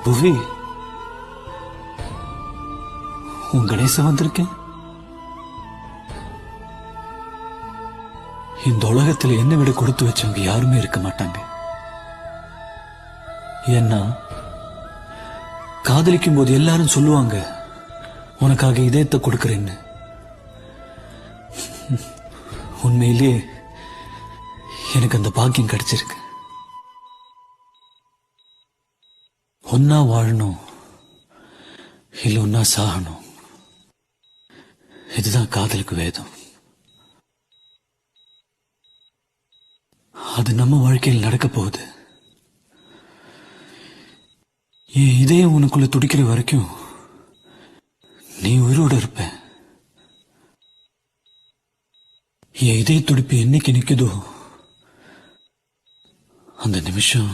புவி, உன் கணேசன் வந்திருக்கேன். இந்த உலகத்துல என்ன விட கொடுத்து வச்சவங்க யாருமே இருக்க மாட்டாங்க. ஏன்னா காதலிக்கும் போது எல்லாரும் சொல்லுவாங்க, உனக்காக இதயத்தை கொடுக்கறேன்னு. உண்மையிலேயே எனக்கு அந்த பாக்கியம் கிடைச்சிருக்கு. ஒன்னா வாழணும், இல்ல ஒன்னா சாகணும். இதுதான் காதலுக்கு வேதம். அது நம்ம வாழ்க்கையில் நடக்க போகுது. என் இதயம் உனக்குள்ள துடிக்கிற வரைக்கும் நீ உயிரோட இருப்ப. என் இதய துடிப்பு என்னைக்கு நிக்குதோ அந்த நிமிஷம்